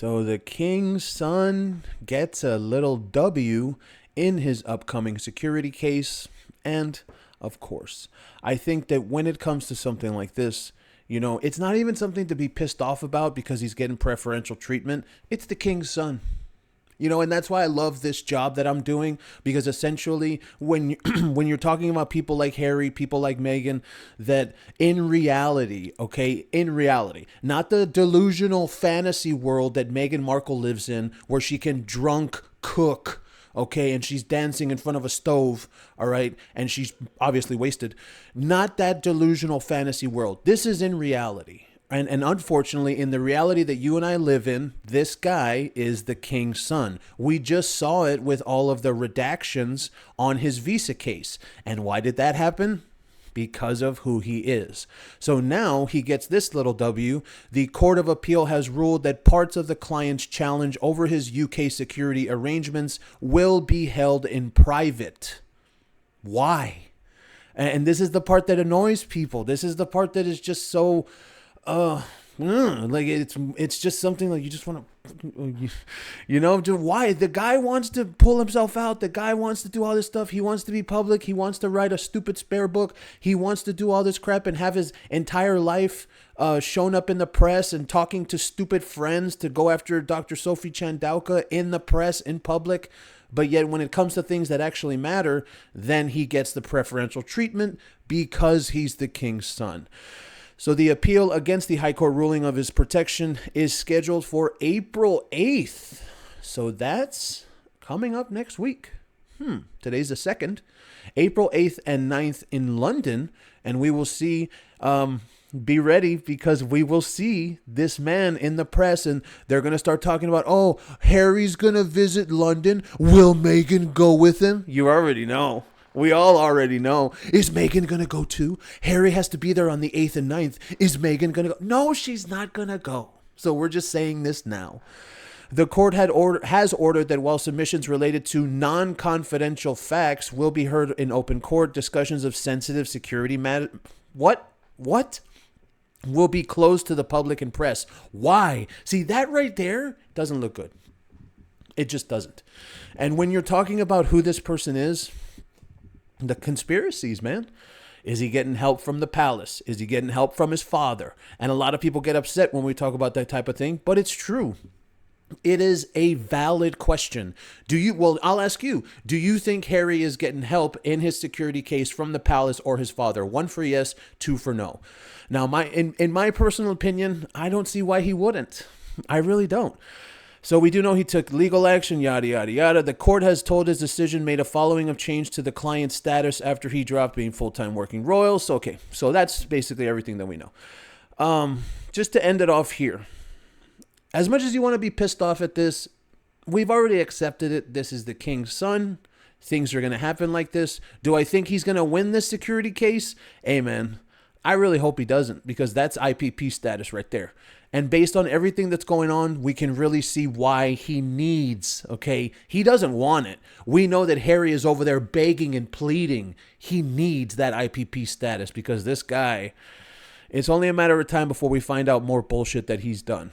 So the king's son gets a little W in his upcoming security case. And of course, I think that when it comes to something like this, it's not even something to be pissed off about because he's getting preferential treatment. It's the king's son. And that's why I love this job that I'm doing, because essentially when when you're talking about people like Harry, people like Meghan, that in reality, not the delusional fantasy world that Meghan Markle lives in, where she can drunk cook, okay, and she's dancing in front of a stove, all right, and she's obviously wasted. Not that delusional fantasy world. This is in reality. And unfortunately, in the reality that you and I live in, this guy is the king's son. We just saw it with all of the redactions on his visa case. And why did that happen? Because of who he is. So now he gets this little W. The Court of Appeal has ruled that parts of the client's challenge over his UK security arrangements will be held in private. Why? And this is the part that annoys people. This is the part that is just so... like it's just something like you just want to, why? The guy wants to pull himself out. The guy wants to do all this stuff. He wants to be public. He wants to write a stupid spare book. He wants to do all this crap and have his entire life shown up in the press and talking to stupid friends to go after Dr. Sophie Chandauka in the press, in public. But yet when it comes to things that actually matter, then he gets the preferential treatment because he's the king's son. So the appeal against the High Court ruling of his protection is scheduled for April 8th. So that's coming up next week. Today's the 2nd. April 8th and 9th in London. And we will see, be ready, because we will see this man in the press and they're going to start talking about, oh, Harry's going to visit London. Will Meghan go with him? You already know. We all already know. Is Meghan going to go too? Harry has to be there on the 8th and 9th. Is Meghan going to go? No, she's not going to go. So we're just saying this now. The court has ordered that while submissions related to non-confidential facts will be heard in open court, discussions of sensitive security matters... What? Will be closed to the public and press. Why? See, that right there doesn't look good. It just doesn't. And when you're talking about who this person is... The conspiracies, man. Is he getting help from the palace? Is he getting help from his father? And a lot of people get upset when we talk about that type of thing, but it's true. It is a valid question. I'll ask you, do you think Harry is getting help in his security case from the palace or his father? 1 for yes, 2 for no. Now, in my personal opinion, I don't see why he wouldn't. I really don't. So we do know he took legal action, yada, yada, yada. The court has told his decision made a following of change to the client's status after he dropped being full-time working royal. So, okay. So that's basically everything that we know. Just to end it off here. As much as you want to be pissed off at this, we've already accepted it. This is the king's son. Things are going to happen like this. Do I think he's going to win this security case? Hey, man, I really hope he doesn't, because that's IPP status right there. And based on everything that's going on, we can really see why he needs, okay? He doesn't want it. We know that Harry is over there begging and pleading. He needs that IPP status because this guy, it's only a matter of time before we find out more bullshit that he's done.